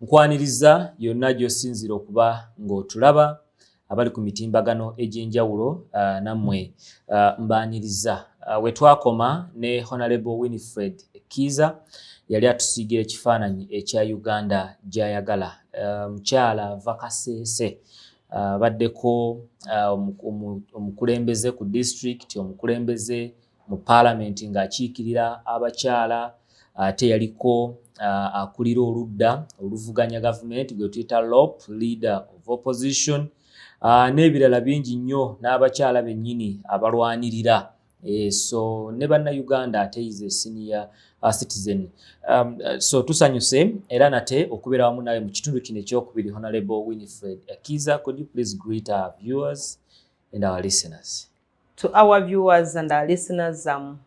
Nkwaniriza yonna gy'osinzira okuba ng'otulaba abali ku mitimbagano egy'enjawulo nammwe mbaaniriza. We twakoma ne Honorable Winnie Kiiza yali atusiigira ekifaananyi ekya Uganda gy'ayagala. Mukyala Vakaseese baddeko omukulembeze ku district, omukulembeze mu parliament ng'akiikirira abakyala, ate yaliko akulira oludda oluvuganya government gwe tuyita LOP, leader of opposition, n'ebirala bingi nnyo n'abakyala bennyini abalwanirira. So ne bannayuganda ate is a senior citizen. So tusanyuse era nate okubeera wamu nawe mu kitundu kino ekyokubiri. Honorable Winnie Kiiza, could you please greet our viewers and our listeners? To our viewers and our listeners, I'm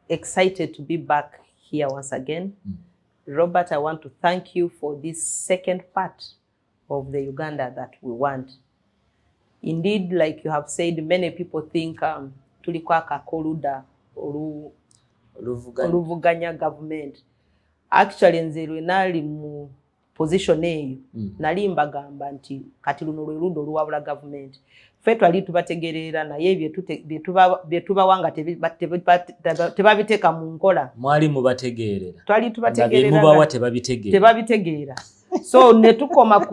excited to be back here once again. Robert, I want to thank you for this second part of the Uganda that we want. Indeed, like you have said, many people think tulikwaka koluda oluvuganya government. Actually, nze lwe nali mu position eyo nali mbagamba nti kati luno lwe ludo oluwabula government. Ffe twali tubategeerera naye bye tubawanga tebabiteeka mu nkola. Mwali mubategeerera? Twali tubategeerera. Mubawa tebabitegeera. So netukoma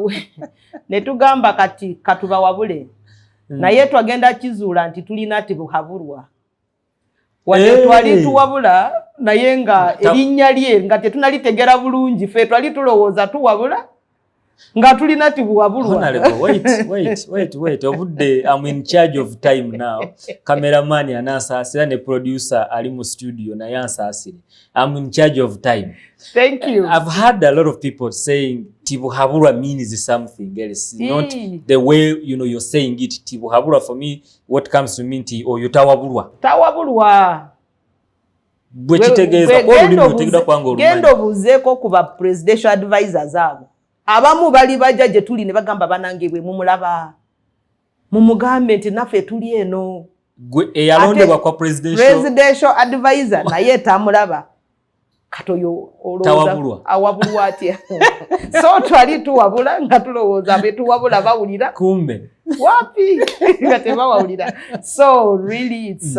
ne tugamba kati katubawabule. Naye twagenda kizuula nti tulina tibuhabulwa. Wadde twali tuwabula naye nga erinnya lye nga tetunalitegera bulungi, ffe twali tulowooza tuwabula nga tulina tibuwabulwa. Wait. Obudde, I'm in charge of time now. Cameraman anasaasira ne producer ali mu studio naye ansaasire. I'm in charge of time. Thank you. I've heard a lot of people saying tibuhabulwa means something else. Not the way you're saying it. Tibuhabulwa, for me, what comes to me nti oyo tawabulwa. Tawabulwa. Bwe kitegeeza ko olulimi otegeda kwanga olumanyi. Gendo buzeeko kuba presidential advisors abo. Abamu bali bajja gye tuli ne bagamba banange bwe mumulaba. Mumugambe nti naffe tuli eno. Gwe eyalondebwa kwa presidential advisor naye tamulaba. Katoyo tawabulwa. Awabulwa atya. So twali tuwabula nga tulowooza be tuwabula bawulira. Kumbe. Wapi? Nga tebawulira. So really it's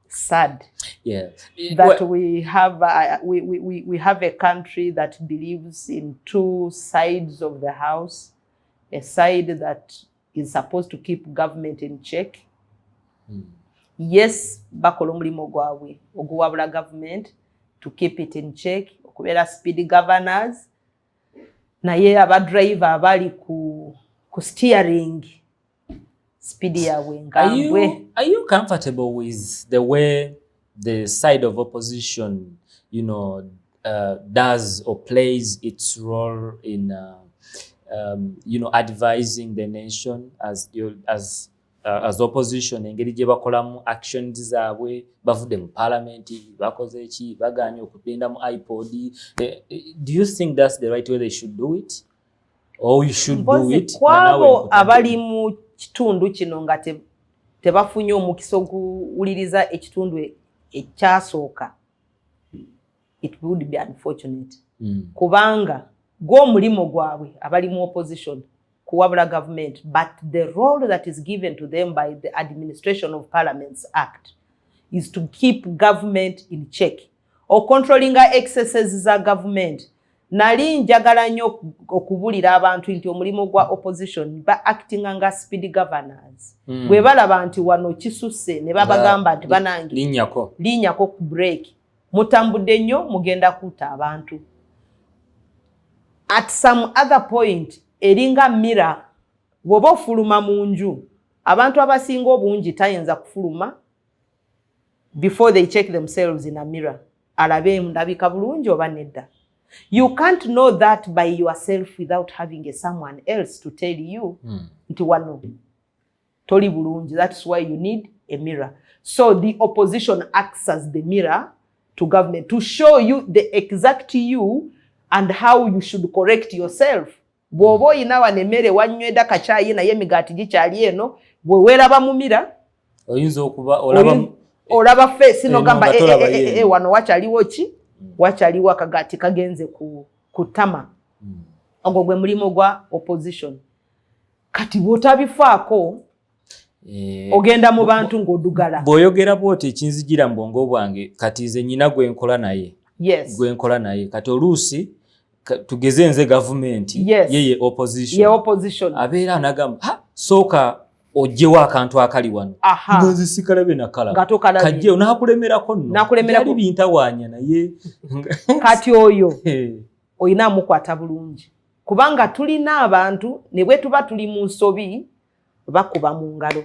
sad. Yeah. That we have we have a country that believes in two sides of the house. A side that is supposed to keep government in check. Yes, bakola omulimu gwabwe oguwabula government to keep it in check, okubeera speed governors. Naye abadriver abali ku steering speed yawe ngambwe. Are you comfortable with the way the side of opposition, does or plays its role in, advising the nation as opposition? Engeri gye bakolamu actions zaabwe bavudde mu parliament bakoze ki baganya okutenda mu iPod. Do you think that's the right way they should do it, or you should do it? Kwabo abali mu kitundu kino nga tebafunye omukisa oguwuliriza ekitundu ekyasooka, it would be unfortunate. Kubanga gw'omulimo gwabwe abali mu opposition kuwabula government, but the role that is given to them by the Administration of Parliaments Act is to keep government in check or controlling excesses za government. Nali njagala nnyo okubulira abantu nti omulimo gwa opposition ba acting nga speed governors. Bwe balaba nti wano kisusse ne babagamba nti banange linnyako ku break. Mutambudde nnyo mugenda kuta abantu. At some other point, eringa mira, woba ofuluma mu nju, abantu abasinga obungi tayinza kufuluma before they check themselves in a mirror. Alabe ndabika bulungi oba nedda. You can't know that by yourself without having someone else to tell you nti wano toli bulungi. That's why you need a mirror. So the opposition acts as the mirror to government to show you the exact you and how you should correct yourself. Bw'oba oyina wano emmere wanywedda kacaayi naye emigaati gikyali eno, bwe weeraba mu mira oyinza okuba olaba face n'ogamba wano wakyaliwo ki? Wakyaliwo akagaati kagenze ku ttama. Ogwo gwe mulimo gwa opposition. Kati bw'otabifaako ogenda mu bantu ng'odugala. Bw'oyogera bw'oti ekinzijira mu bwongo bwange kati nze nnyina gwe nkola naye. Yes. Gwe nkola naye. Kati oluusi tugeze nze gavumenti ye opposition. Ye opposition. Abeera anagamba sooka ojjewo akantu akali wano. Nze sikalabe nakala. Kajjewo n'akulemerako nno. Byali bintawaanya naye. Kati oyo oyina amukwata bulungi. Kubanga tulina abantu ne bwe tuba tuli mu nsobi bakuba mu ngalo.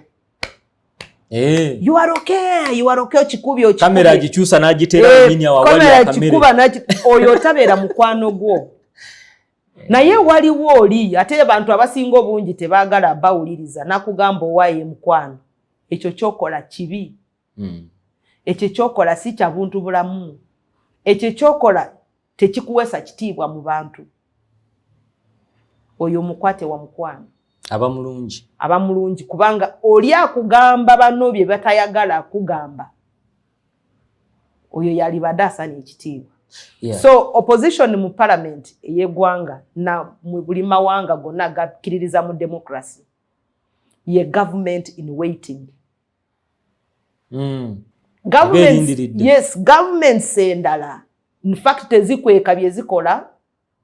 You are okay okikubi kamera agikyusa n'agiteera nyinya wawali kamera oyo tabeera mukwano gwo. Naye waliwo oli ate abantu abasinga obungi tebaagala bawuliriza nakugamba owaaye mukwano. Ekyo kyokola kibi. Ekyo kyokola si kya buntu bulamu. Ekyo kyokola tekikuweesa kitiibwa mu bantu. Oyo mukwate wa mukwano. Abamulungi kubanga oli akugamba banno bye batayagala kugamba. Oyo yali badasa n'ekitiibwa. So opposition mu parliament ey'eggwanga na mu buli mawanga gonna gakkiririza mu democracy ye government in waiting. Governments endala in fact tezikweka bye zikola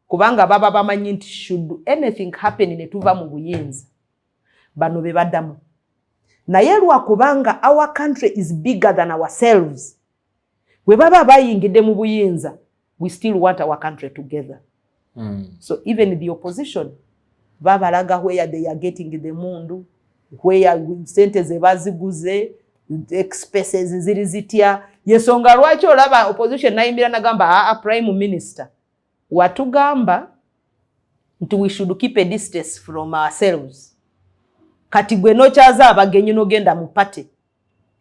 kubanga baba bamanyi nti should anything happen ne tuva mu buyinza bano be baddamu. Naye lwakubanga our country is bigger than ourselves, we baba bayingidde mu buyinza, we still want our country together. So even the opposition babalaga where they are getting the mundu, where sente ze baziguze, expenses ziri zitya. Yesonga lwaki olaba opposition nayimbira nagamba prime minister watugamba nti we should keep a distance from ourselves. Kati gwe nokyaza abagenyi nogenda mu party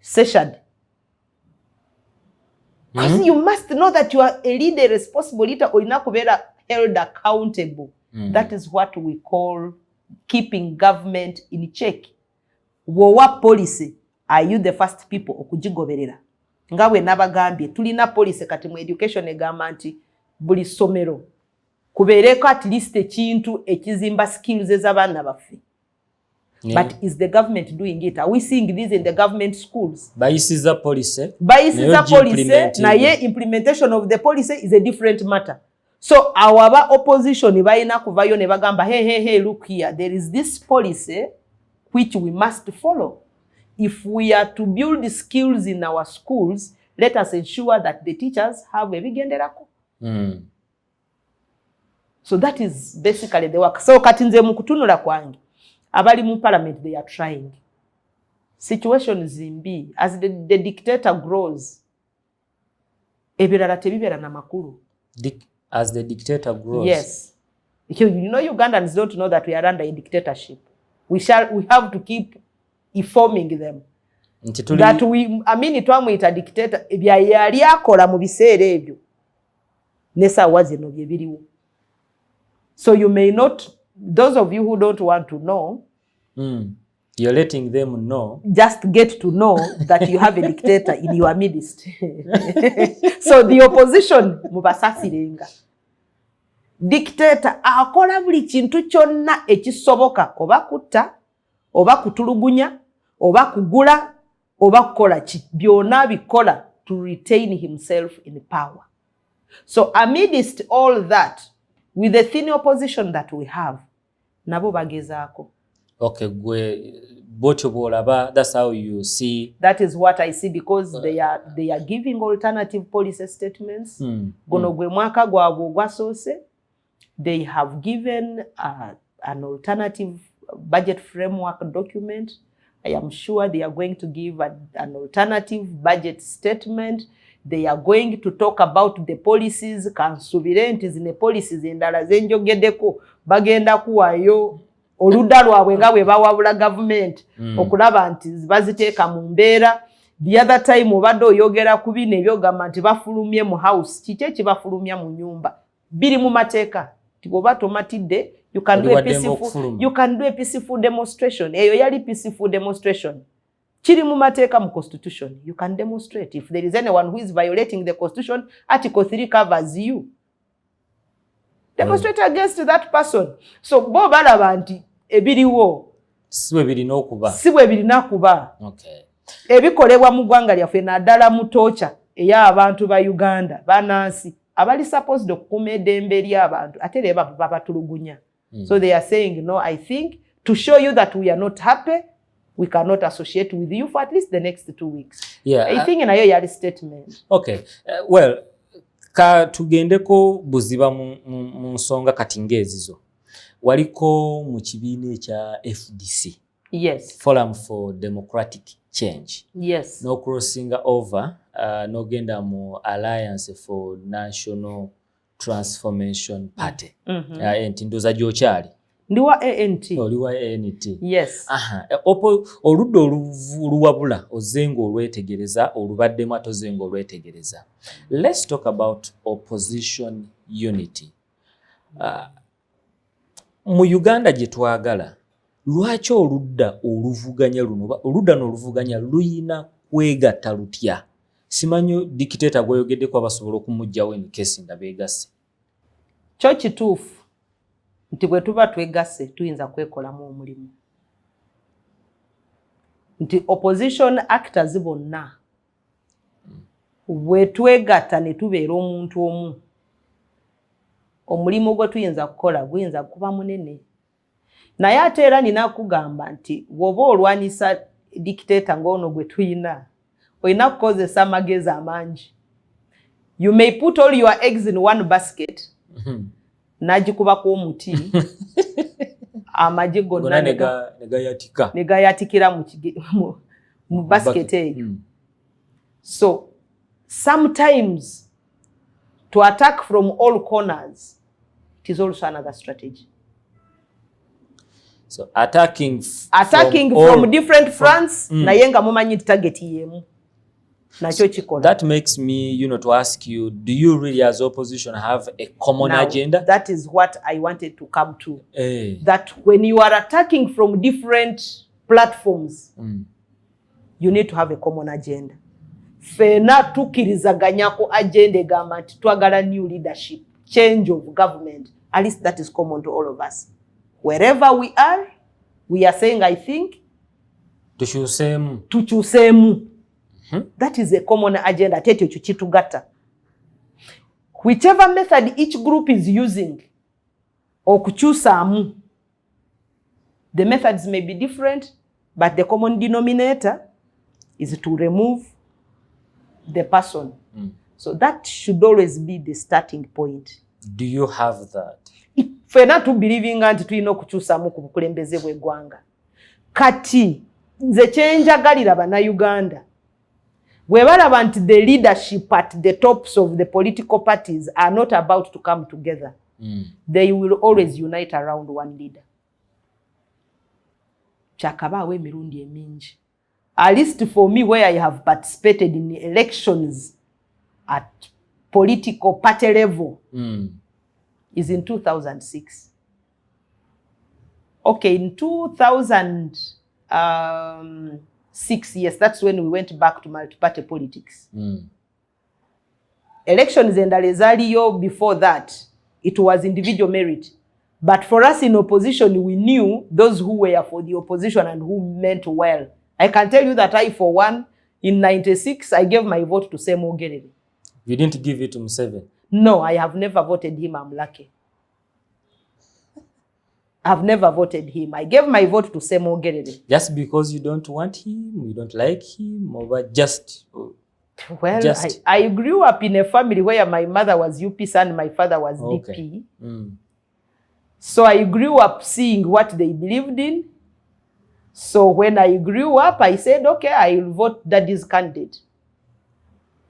session. Because you must know that you are a leader, responsible leader, olina kubeera held accountable. That is what we call keeping government in check. Wowa policy, are you the first people okugigoberera? Nga bwe nabagambye tulina policy kati mu education egamba nti buli somero kubeereko at least ekintu ekizimba skills ez'abaana baffe. But is the government doing it? Are we seeing this in the government schools? Bayisiza policy. Naye implementation of the policy is a different matter. So our opposition bayina kuvayo ne bagamba hey look here, there is this policy which we must follow. If we are to build skills in our schools, let us ensure that the teachers have ebigenderako. So that is basically the work. So kati nze mu kutunula kwange abali mu parliament, they are trying. Situation zimbi as the dictator grows. Ebirala tebibera na makulu. As the dictator grows. Yes. You know Ugandans don't know that we are under a dictatorship. We have to keep informing them. That twamuyita dictator ebya yali akola mu biseera ebyo. Nesawa zino bye biriwo. So you may not, those of you who don't want to know, you're letting them know. Just get to know that you have a dictator in your midst. So the opposition mubasasirenga. Dictator akola buli kintu kyonna ekisoboka oba kutta, oba kutulugunya, oba kugula, oba kukola ki. Byonna bikola to retain himself in power. So amidst all that, with the thin opposition that we have, nabo bagezaako. Okay, that's how you see. That is what I see, because they are giving alternative policy statements. Gono gwe mwaka gwabwe ogwasoose, they have given an alternative budget framework document. I am sure they are going to give an alternative budget statement. They are going to talk about the policies, kansubire nti zine policies endala zenjogeddeko bagenda kuwayo oludda lwabwe nga bwe bawabula gavumenti okulaba nti baziteeka mu mbeera. The other time obadde oyogera ku bino ebyogamba nti bafulumye mu house, kiki ekibafulumya mu nyumba? Biri mu mateeka ti bw'oba tomatidde you can do a peaceful demonstration. Eyo yali peaceful demonstration. Kiri mu mateeka mu constitution. You can demonstrate. If there is anyone who is violating the constitution, Article 3 covers you. Demonstrate against that person. So bo balaba nti ebiriwo siwe birina kuba. Okay. Ebikolebwa mu ggwanga lyaffe naddala mu toocha ey'abantu ba Uganda banansi abali supposed okukuuma eddembe ly'abantu ate era babatulugunya. So they are saying, no, I think to show you that we are not happy, we cannot associate with you for at least the next 2 weeks. Yeah, I think nayo yali statement. Okay. Well, ka tugendeko buziba mu nsonga kati ng'ezizo. Waliko mu kibiina ekya FDC. Yes. Forum for Democratic Change. Yes. No crossing over, no genda mu Alliance for National Transformation Party. Enti ndoza gyokyali. Ndiwa ANT. Oliwa ANT. Yes. Oludda oluwabula ozenga olwetegereza olubaddemu atozenga olwetegereza. Let's talk about opposition unity. Mu Uganda gye twagala lwaki oludda n'oluvuganya luyina kwegatta lutya? Simanyi dictator gweyogeddeko abasobola okumugjawo in case nga beegasse. Kyo kituufu nti bwe tuba twegasse tuyinza kwekolamu omulimu. Nti opposition actors bonna bwe twegatta ne tubeera omuntu omu, omulimu gwe tuyinza kukola guyinza kuba munene. Naye ate era nina kugamba nti bw'oba olwanisa dictator ng'ono gwe tuyina olina kukozesa amagezi amangi. You may put all your eggs in one basket. N'agikubako omuti amagi gonna negayatikira mu basket eyo. So sometimes to attack from all corners, it is also another strategy. So attacking from different fronts naye nga mumanyi target yemu. That makes me, to ask you, do you really as opposition have a common agenda? That is what I wanted to come to. That when you are attacking from different platforms, you need to have a common agenda. Fena tukirizaganyako agenda egamba nti twagala new leadership, change of government. At least that is common to all of us. Wherever we are saying, I think, tukyusemu. That is a common agenda. Tetyo kitugata. Whichever method each group is using, okukyusamu, the methods may be different, but the common denominator is to remove the person. So that should always be the starting point. Do you have that? Fena tu believing nti tulina okukyusamu ku bukulembeze bw'eggwanga. Kati nze kyenjagalira bannayuganda bwe balaba nti the leadership at the tops of the political parties are not about to come together, they will always unite around one leader. Kyakabaawo emirundi emingi. At least for me, where I have participated in elections at political party level, is in 2006. Okay, in 2006, yes, that's when we went back to multi-party politics. Elections endala ezaaliyo before that, it was individual merit. But for us in opposition, we knew those who were for the opposition and who meant well. I can tell you that I, for one, in 96, I gave my vote to Sam Ogerere. You didn't give it to Museveni? No, I have never voted him. I'm lucky. I've never voted him. I gave my vote to Sam Ogerere. Just because you don't want him, you don't like him, or just... Well, I grew up in a family where my mother was UPC and my father was DP. So I grew up seeing what they believed in. So when I grew up, I said, okay, I will vote Daddy's candidate.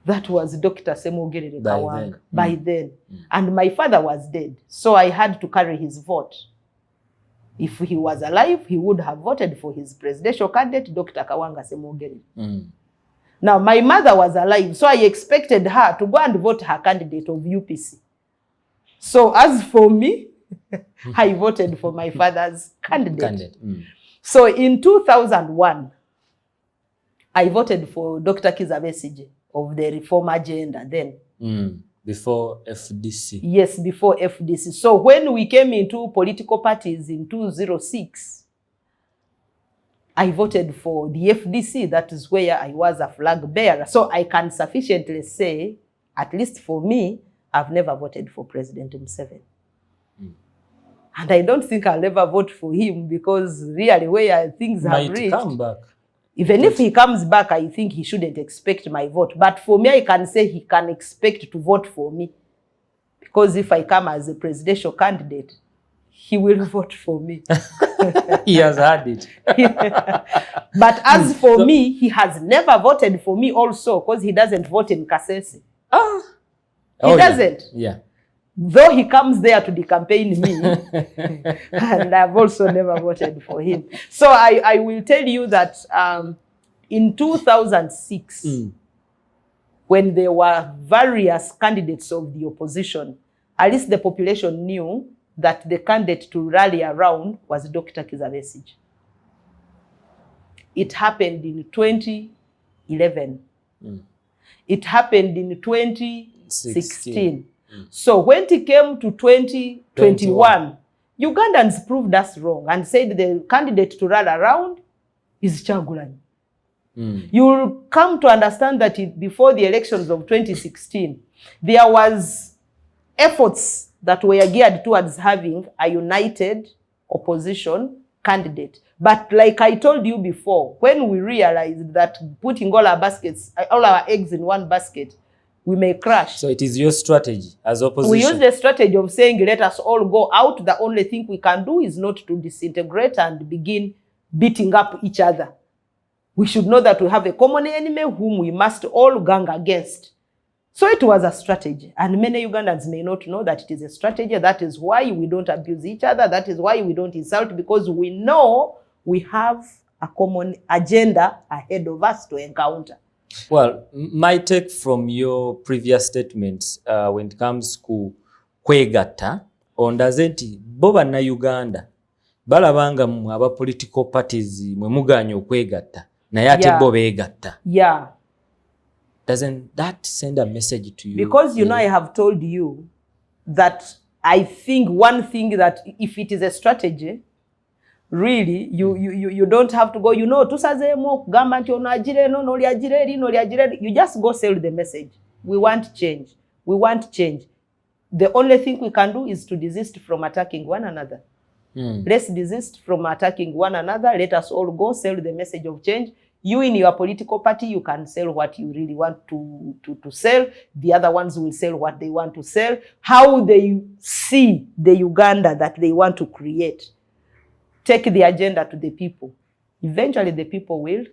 That was Dr. Sam Ogerere Kawanga by then. And my father was dead. So I had to carry his vote. If he was alive, he would have voted for his presidential candidate, Dr. Kawanga Semogeri. Now, my mother was alive, so I expected her to go and vote her candidate of UPC. So as for me, I voted for my father's candidate. So in 2001, I voted for Dr. Kiiza'S of the reform agenda then. Before FDC. Yes, before FDC. So when we came into political parties in 2006, I voted for the FDC. That is where I was a flag bearer. So I can sufficiently say, at least for me, I've never voted for President Museveni. And I don't think I'll ever vote for him, because really where things have reached, come back. Even if he comes back, I think he shouldn't expect my vote. But for me, I can say he can expect to vote for me. Because if I come as a presidential candidate, he will vote for me. He has had it. But as for me, he has never voted for me also, because he doesn't vote in Kasese. He doesn't. Yeah. Though he comes there to decampaign me, and I've also never voted for him. So I will tell you that in 2006, when there were various candidates of the opposition, at least the population knew that the candidate to rally around was Dr. Kiiza'S. It happened in 2011. It happened in 2016. So when it came to 2021, Ugandans proved us wrong and said the candidate to run around is Kyagulanyi. You will come to understand that before the elections of 2016, there was efforts that were geared towards having a united opposition candidate. But like I told you before, when we realized that putting all our eggs in one basket, we may crash. So it is your strategy as opposition. We use the strategy of saying, let us all go out. The only thing we can do is not to disintegrate and begin beating up each other. We should know that we have a common enemy whom we must all gang against. So it was a strategy. And many Ugandans may not know that it is a strategy. That is why we don't abuse each other. That is why we don't insult, because we know we have a common agenda ahead of us to encounter. Well, my take from your previous statements when it comes to kwegatta, ondaze nti bo bannayuganda balabanga mu aba political parties mwe muganya okwegatta naye ate bo beegatta. Yeah. Doesn't that send a message to you? Because, you know, I have told you that I think one thing that if it is a strategy, really, you don't have to go, you know, you just go sell the message. We want change. We want change. The only thing we can do is to desist from attacking one another. Let's desist from attacking one another. Let us all go sell the message of change. You in your political party, you can sell what you really want to sell. The other ones will sell what they want to sell. How they see the Uganda that they want to create. Take the agenda to the people. Eventually, the people will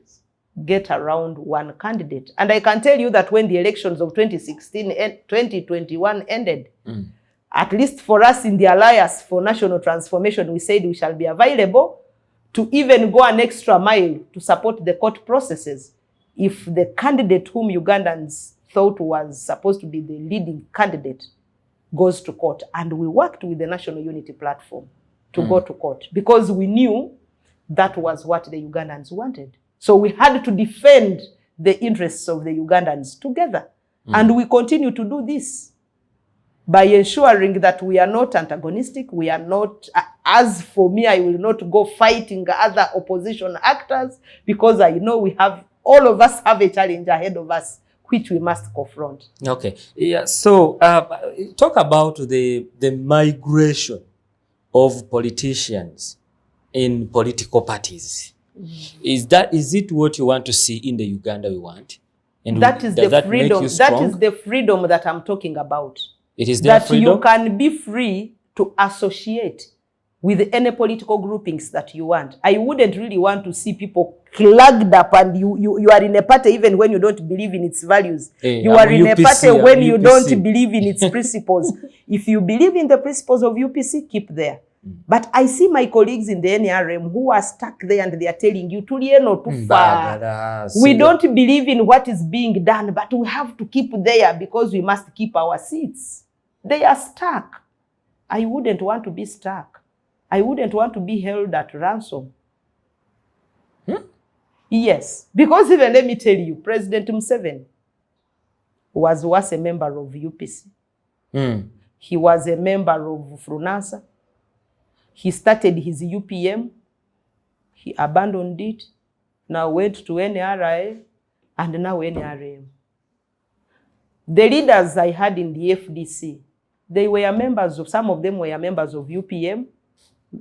get around one candidate. And I can tell you that when the elections of 2016 and 2021 ended, at least for us in the Alliance for National Transformation, we said we shall be available to even go an extra mile to support the court processes if the candidate whom Ugandans thought was supposed to be the leading candidate goes to court. And we worked with the National Unity Platform to go to court, because we knew that was what the Ugandans wanted. So we had to defend the interests of the Ugandans together. And we continue to do this by ensuring that we are not antagonistic. We are not, as for me, I will not go fighting other opposition actors, because I know all of us have a challenge ahead of us, which we must confront. Okay. Yeah. So talk about the migration of politicians in political parties. Is it what you want to see in the Uganda we want? And that is the freedom. That is the freedom that I'm talking about. It is their freedom? That you can be free to associate with any political groupings that you want. I wouldn't really want to see people clogged up and you are in a party even when you don't believe in its values. Hey, you are in UPC, a party when you don't believe in its principles. If you believe in the principles of UPC, keep there. But I see my colleagues in the NRM who are stuck there and they are telling you, Tulieno tufa. We don't believe in what is being done, but we have to keep there because we must keep our seats. They are stuck. I wouldn't want to be stuck. I wouldn't want to be held at ransom. Yes, because even let me tell you, President Museveni was once a member of UPC. He was a member of Frunasa. He started his UPM. He abandoned it. Now went to NRA and now NRM. The leaders I had in the FDC, they were members of, some of them were members of UPM.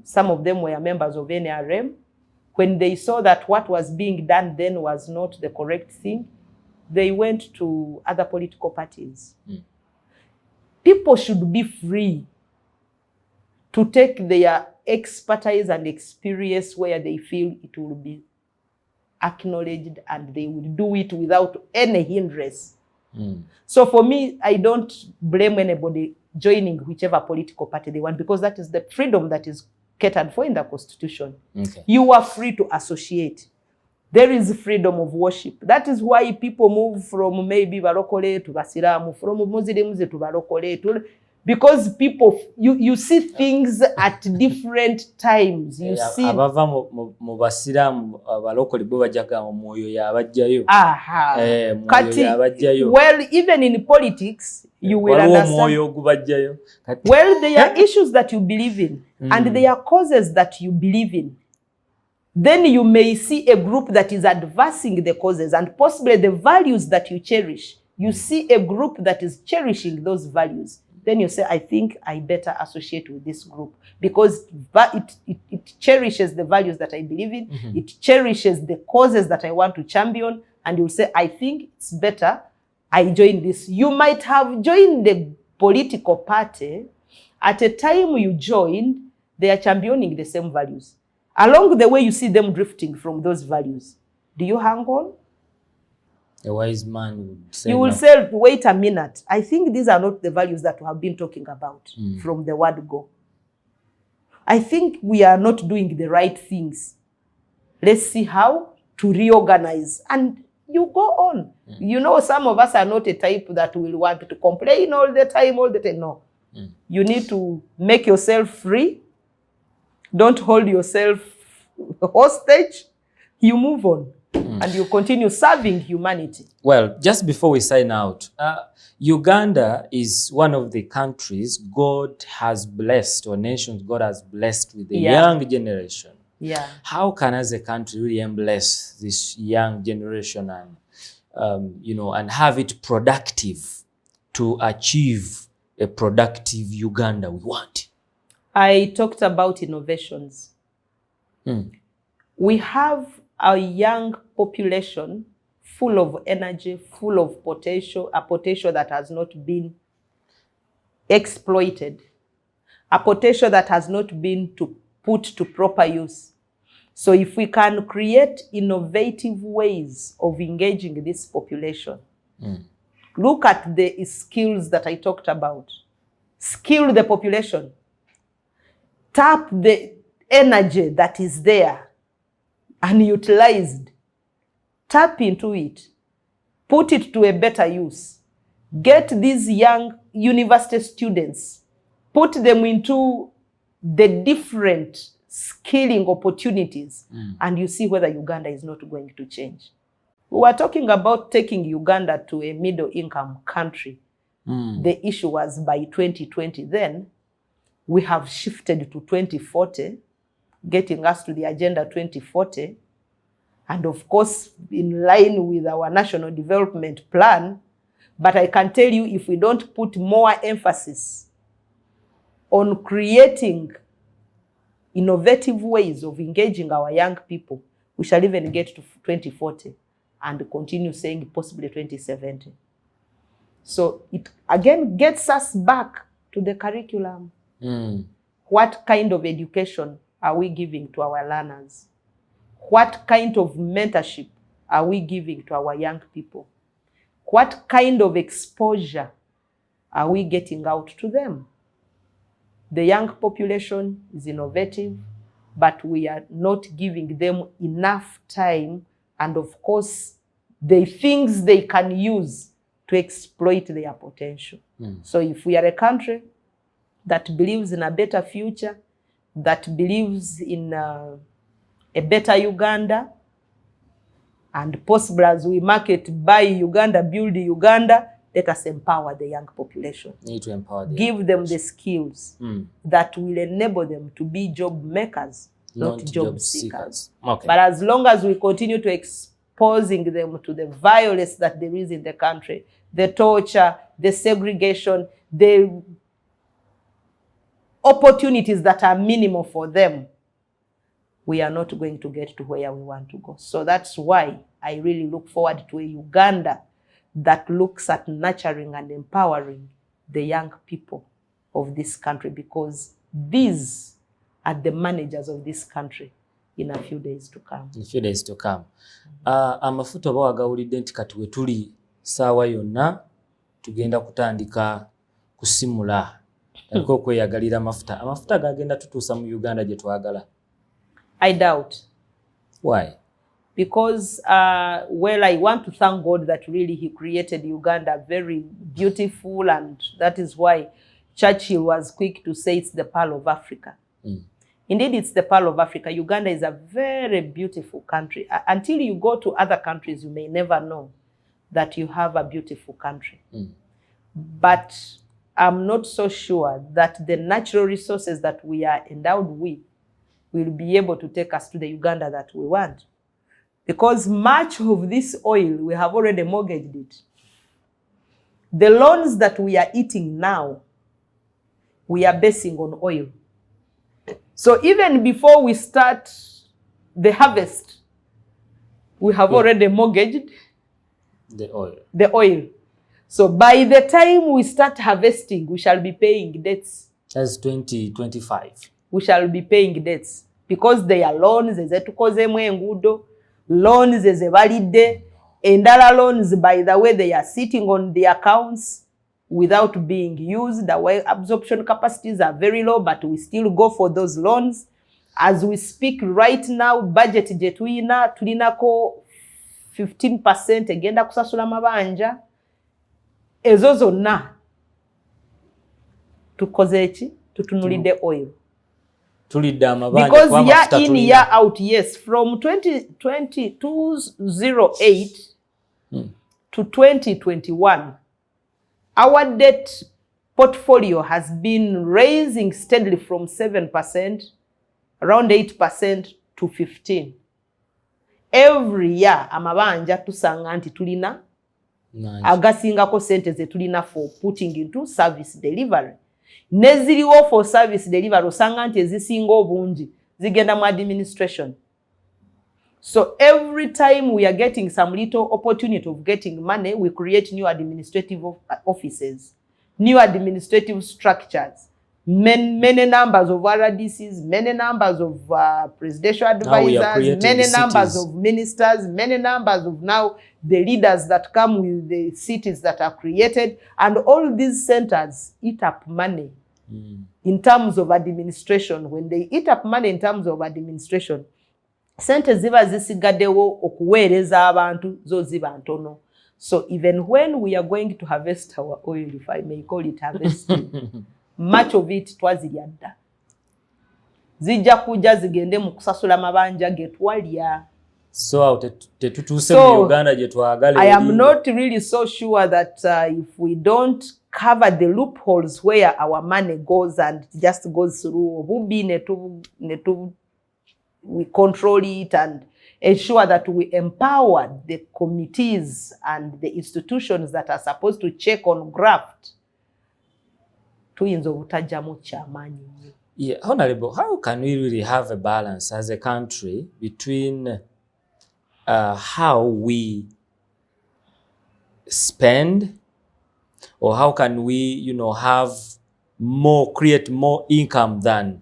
Some of them were members of NRM. When they saw that what was being done then was not the correct thing, they went to other political parties. People should be free to take their expertise and experience where they feel it will be acknowledged and they will do it without any hindrance. So for me, I don't blame anybody joining whichever political party they want, because that is the freedom that is catered for in the Constitution. You are free to associate. There is freedom of worship. That is why people move from maybe Barokole to Basiramu, from Muslims to Barokole, because people, you see things at different times. You see. Abava mu Basiramu Barokole bo bajaga omwoyo yabajjayo. Well, even in politics, you will understand. Well, there are issues that you believe in, and there are causes that you believe in. Then you may see a group that is advancing the causes and possibly the values that you cherish. You see a group that is cherishing those values. Then you say, I think I better associate with this group because it cherishes the values that I believe in. It cherishes the causes that I want to champion. And you'll say, I think it's better I join this. You might have joined the political party. At a time you joined, they are championing the same values. Along the way, you see them drifting from those values. Do you hang on? A wise man would say, you will say, wait a minute. I think these are not the values that we have been talking about from the word go. I think we are not doing the right things. Let's see how to reorganize. And you go on. You know, some of us are not a type that will want to complain all the time. No. You need to make yourself free. Don't hold yourself hostage. You move on and you continue serving humanity. Well, just before we sign out, Uganda is one of the countries God has blessed, or nations God has blessed with a young generation. How can as a country really bless this young generation and, and have it productive to achieve a productive Uganda we want? I talked about innovations. We have a young population full of energy, full of potential, a potential that has not been exploited, a potential that has not been put to proper use. So if we can create innovative ways of engaging this population, look at the skills that I talked about. Skill the population. Tap the energy that is there, unutilized. Tap into it. Put it to a better use. Get these young university students. Put them into the different skilling opportunities. And you see whether Uganda is not going to change. We were talking about taking Uganda to a middle-income country. The issue was by 2020 then. We have shifted to 2040, getting us to the Agenda 2040. And of course, in line with our National Development Plan. But I can tell you, if we don't put more emphasis on creating innovative ways of engaging our young people, we shall even get to 2040 and continue saying possibly 2070. So it again gets us back to the curriculum. What kind of education are we giving to our learners? What kind of mentorship are we giving to our young people? What kind of exposure are we getting out to them? The young population is innovative, but we are not giving them enough time and, of course, the things they can use to exploit their potential. So if we are a country that believes in a better future, that believes in a better Uganda, and possible as we market, buy Uganda, build Uganda, let us empower the young population. Need to empower them. Give them the skills that will enable them to be job makers, not job seekers. Okay. But as long as we continue to exposing them to the violence that there is in the country, the torture, the segregation, the opportunities that are minimal for them, we are not going to get to where we want to go. So that's why I really look forward to a Uganda that looks at nurturing and empowering the young people of this country, because these are the managers of this country in a few days to come. In a few days to come. Amafuta oba wagawulidde nti kati we tuli saawa yonna tugenda kutandika kusimula aliko okweyagalira amafuta gagenda tutuusa mu Uganda gye twagala. I doubt. Why? Because, well, I want to thank God that really He created Uganda very beautiful, and that is why Churchill was quick to say it's the pearl of Africa. Indeed, it's the pearl of Africa. Uganda is a very beautiful country. Until you go to other countries, you may never know that you have a beautiful country. But I'm not so sure that the natural resources that we are endowed with will be able to take us to the Uganda that we want. Because much of this oil, we have already mortgaged it. The loans that we are eating now, we are basing on oil. So even before we start the harvest, we have already mortgaged the oil. So by the time we start harvesting, we shall be paying debts. That's 2025. We shall be paying debts because they are loans ezetukozemu enguudo, loans ezebalidde, endala loans, by the way, they are sitting on the accounts without being used. Our absorption capacities are very low, but we still go for those loans. As we speak right now, budget je tulinako 15% egenda kusasula mabanja. Ezo zonna tukoze eki? Tutunulidde oil. Tulidde amabanja because year in, year out, yes, from 2008 to 2021, our debt portfolio has been raising steadily from 7%, around 8% to 15%. Every year, amabanja tusanga nti tulina agasingako sente ze tulina for putting into service delivery. Neziriwo for service delivery osanga nti ezisinga obungi zigenda mu administration. So every time we are getting some little opportunity of getting money, we create new administrative offices, new administrative structures, many numbers of RDCs, many numbers of presidential advisors, many numbers of ministers, many numbers of now the leaders that come with the cities that are created, and all these centers eat up money in terms of administration. When they eat up money in terms of administration, sente ziba zisigaddewo okuweereza abantu zo ziba ntono. So even when we are going to harvest our oil, if I may call it harvesting, much of it twazirya dda. Zijja kujja zigende mu kusasula mabanja ge twalya. So tetutuuse mu Uganda gye twagala. I am not really so sure that if we don't cover the loopholes where our money goes and it just goes through obubi we control it and ensure that we empower the committees and the institutions that are supposed to check on graft. Yeah, Honorable, how can we really have a balance as a country between how we spend, or how can we, have create more income than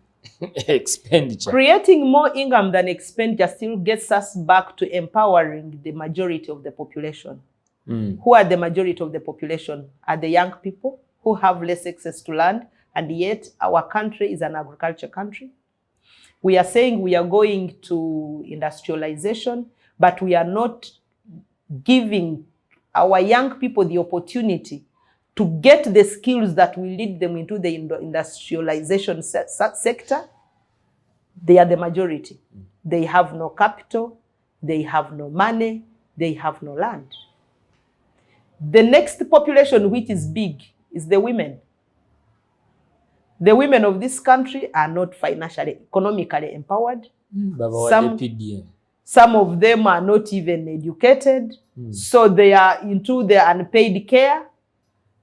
expenditure? Creating more income than expenditure still gets us back to empowering the majority of the population. Who are the majority of the population? Are the young people who have less access to land, and yet our country is an agriculture country. We are saying we are going to industrialization, but we are not giving our young people the opportunity to get the skills that will lead them into the industrialization sector. They are the majority. They have no capital, they have no money, they have no land. The next population, which is big, is the women. The women of this country are not financially, economically empowered. Some of them are not even educated. So they are into the unpaid care.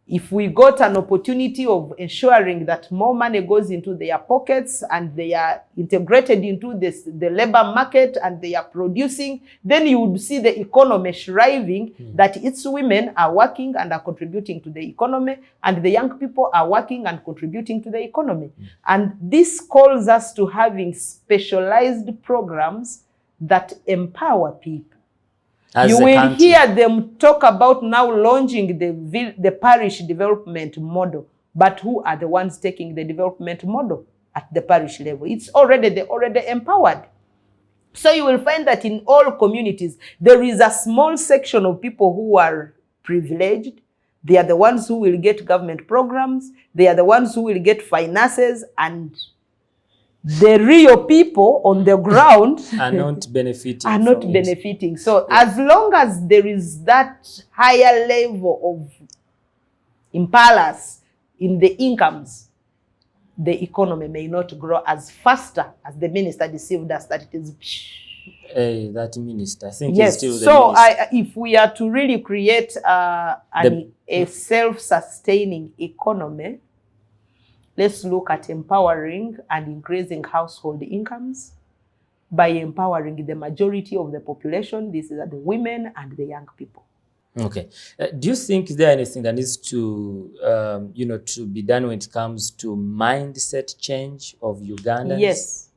If we got an opportunity of ensuring that more money goes into their pockets and they are integrated into the labor market and they are producing, then you would see the economy thriving, that its women are working and are contributing to the economy, and the young people are working and contributing to the economy. And this calls us to having specialized programs that empower people. You will hear them talk about now launching the parish development model, but who are the ones taking the development model at the parish level? It's already, they're already empowered. So you will find that in all communities, there is a small section of people who are privileged. They are the ones who will get government programs. They are the ones who will get finances, and the real people on the ground are not benefiting. So as long as there is that higher level of imbalance in the incomes, the economy may not grow as faster as the minister deceived us that it is. That minister, I think, yes. is still the so minister. If we are to really create a self-sustaining economy, let's look at empowering and increasing household incomes by empowering the majority of the population. These are the women and the young people. Okay. Do you think there anything that needs to, to be done when it comes to mindset change of Ugandans? Yes.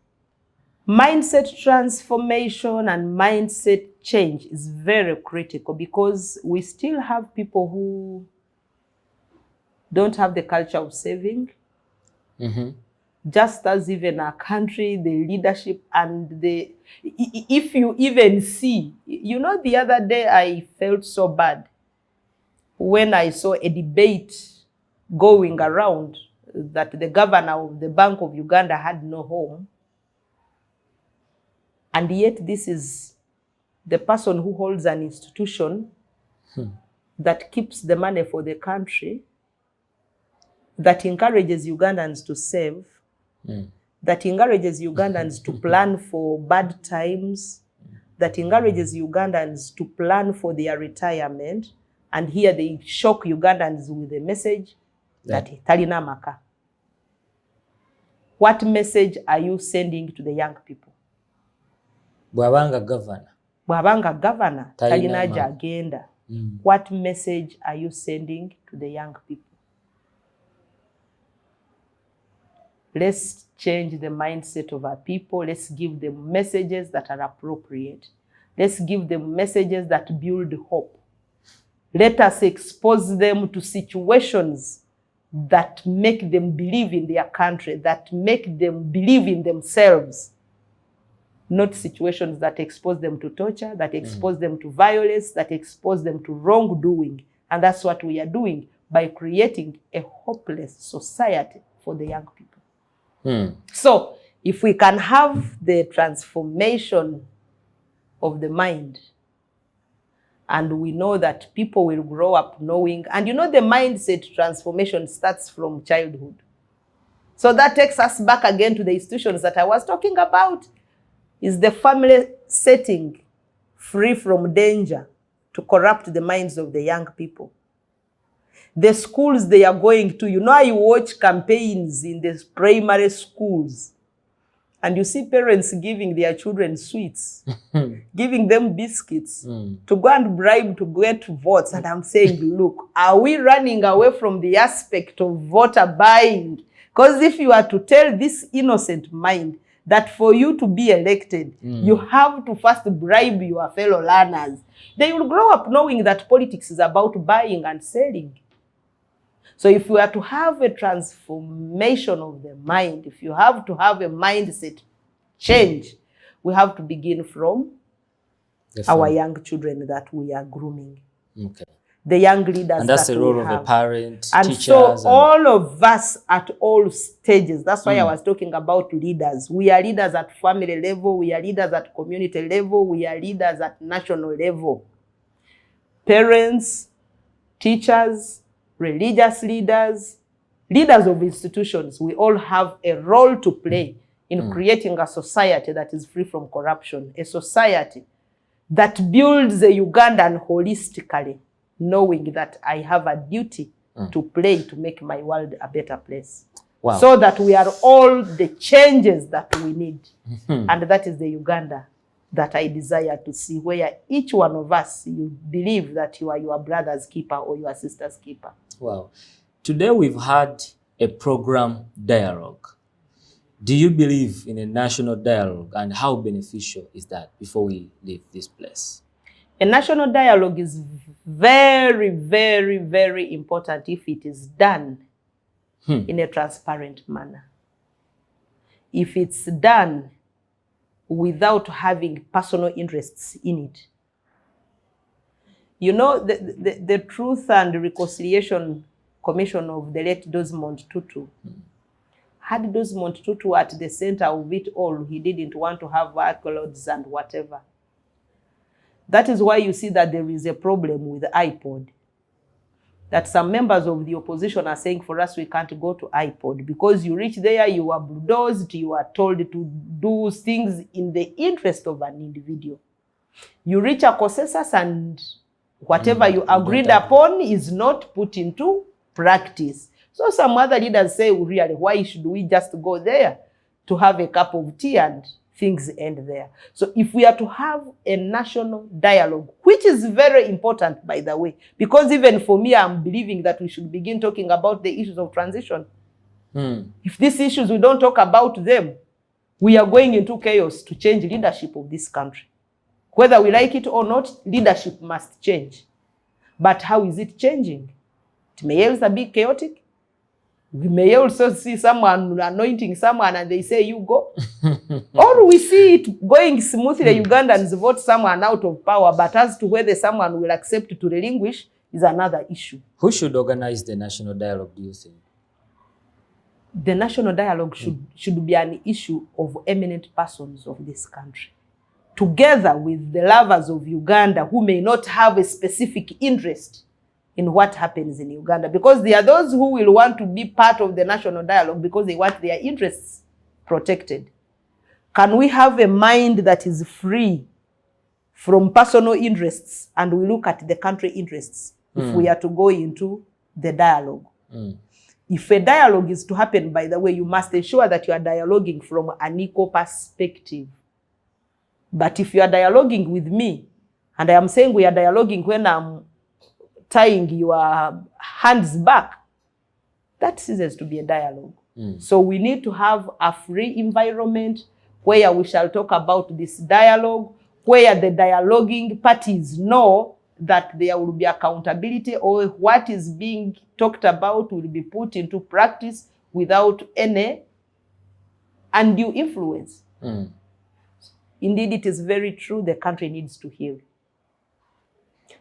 Mindset transformation and mindset change is very critical, because we still have people who don't have the culture of saving. Just as even our country, the leadership and if you even see, the other day I felt so bad when I saw a debate going around that the governor of the Bank of Uganda had no home. And yet this is the person who holds an institution that keeps the money for the country, that encourages Ugandans to save, that encourages Ugandans to plan for bad times, that encourages Ugandans to plan for their retirement, and here they shock Ugandans with a message that talina maka. What message are you sending to the young people? Bwabanga governor talina jagenda. What message are you sending to the young people? Let's change the mindset of our people. Let's give them messages that are appropriate. Let's give them messages that build hope. Let us expose them to situations that make them believe in their country, that make them believe in themselves. Not situations that expose them to torture, that expose them to violence, that expose them to wrongdoing. And that's what we are doing by creating a hopeless society for the young people. So if we can have the transformation of the mind, and we know that people will grow up knowing, and the mindset transformation starts from childhood. So that takes us back again to the institutions that I was talking about. Is the family setting free from danger to corrupt the minds of the young people? The schools they are going to, I watch campaigns in the primary schools, and you see parents giving their children sweets, giving them biscuits to go and bribe to get votes. And I'm saying, look, are we running away from the aspect of voter buying? Because if you are to tell this innocent mind that for you to be elected, you have to first bribe your fellow learners, they will grow up knowing that politics is about buying and selling. So if we are to have a transformation of the mind, if you have to have a mindset change, we have to begin from our young children that we are grooming. Okay. The young leaders. And that's that the role we of have. a parent, and teachers. So all of us at all stages, that's why I Mm. was talking about leaders. We are leaders at family level, we are leaders at community level, we are leaders at national level. Parents, teachers, religious leaders, leaders of institutions, we all have a role to play in creating a society that is free from corruption, a society that builds a Ugandan holistically, knowing that I have a duty to play to make my world a better place. Wow. So that we are all the changes that we need. And that is the Uganda that I desire to see, where each one of us, you believe that you are your brother's keeper or your sister's keeper. Wow. Today we've had a program dialogue. Do you believe in a national dialogue, and how beneficial is that before we leave this place? A national dialogue is very, very, very important if it is done in a transparent manner. If it's done without having personal interests in it. You know, the Truth and Reconciliation Commission of the late Desmond Tutu, had Desmond Tutu at the center of it all, he didn't want to have accolades and whatever. That is why you see that there is a problem with iPod. That some members of the opposition are saying, for us, we can't go to iPod because you reach there, you are bulldozed, you are told to do things in the interest of an individual. You reach a consensus and whatever you agreed upon is not put into practice. So some other leaders say, really, why should we just go there to have a cup of tea and things end there? So if we are to have a national dialogue, which is very important, by the way, because even for me, I'm believing that we should begin talking about the issues of transition. If these issues, we don't talk about them, we are going into chaos to change leadership of this country. Whether we like it or not, leadership must change. But how is it changing? It may also be chaotic. We may also see someone anointing someone and they say, you go. Or we see it going smoothly, Ugandans vote someone out of power, but as to whether someone will accept to relinquish is another issue. Who should organize the national dialogue, do you think? The national dialogue should be an issue of eminent persons of this country, together with the lovers of Uganda who may not have a specific interest in what happens in Uganda, because there are those who will want to be part of the national dialogue because they want their interests protected. Can we have a mind that is free from personal interests and we look at the country interests if we are to go into the dialogue? If a dialogue is to happen, by the way, you must ensure that you are dialoguing from an equal perspective. But if you are dialoguing with me, and I am saying we are dialoguing when I'm tying your hands back, that ceases to be a dialogue. So we need to have a free environment where we shall talk about this dialogue, where the dialoguing parties know that there will be accountability, or what is being talked about will be put into practice without any undue influence. Indeed, it is very true, the country needs to heal.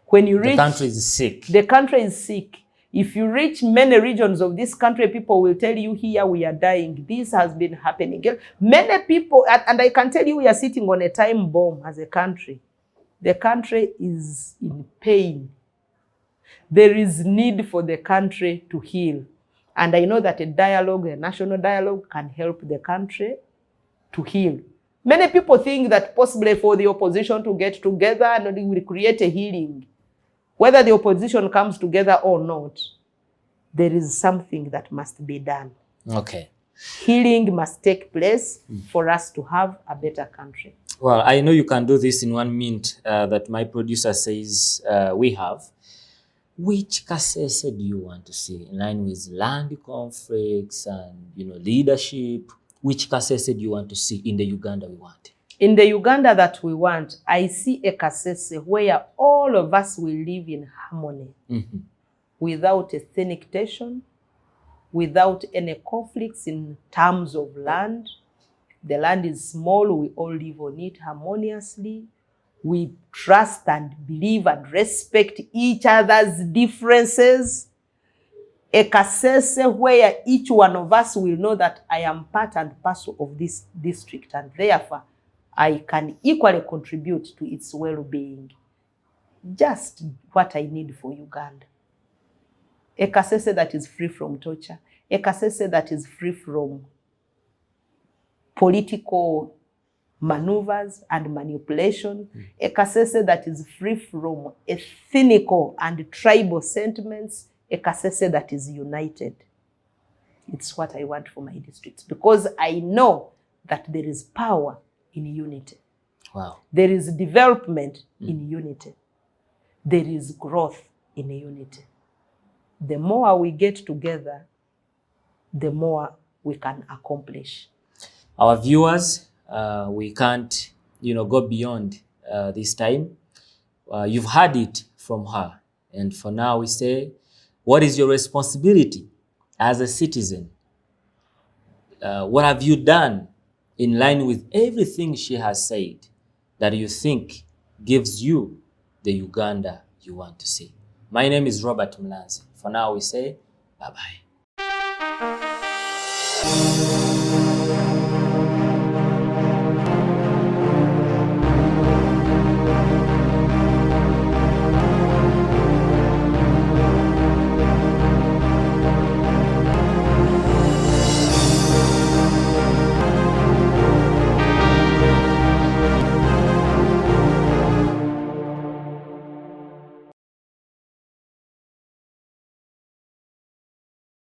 When you reach, the country is sick. The country is sick. If you reach many regions of this country, people will tell you, here we are dying. This has been happening. Many people, and I can tell you, we are sitting on a time bomb as a country. The country is in pain. There is need for the country to heal. And I know that a dialogue, a national dialogue, can help the country to heal. Many people think that possibly for the opposition to get together and it will create a healing. Whether the opposition comes together or not, there is something that must be done. Okay. Healing must take place for us to have a better country. Well, I know you can do this in 1 minute that my producer says we have. Which Kiiza'S do you want to see in line with land conflicts and leadership? Which Kiiza'S do you want to see in the Uganda we want? In the Uganda that we want, I see a Kiiza'S where all of us will live in harmony. without ethnic tension, without any conflicts in terms of land. The land is small, we all live on it harmoniously. We trust and believe and respect each other's differences. A Kasese where each one of us will know that I am part and parcel of this district, and therefore I can equally contribute to its well-being. Just what I need for Uganda. A Kasese that is free from torture. A Kasese that is free from political maneuvers and manipulation. A Kasese that is free from ethnical and tribal sentiments. A Kasese that is united. It's what I want for my districts, because I know that there is power in unity. Wow. There is development in unity. There is growth in unity. The more we get together, the more we can accomplish. Our viewers, we can't, go beyond this time. You've heard it from her. And for now, we say, what is your responsibility as a citizen? What have you done in line with everything she has said that you think gives you the Uganda you want to see? My name is Robert Mlanzi. For now, we say bye-bye.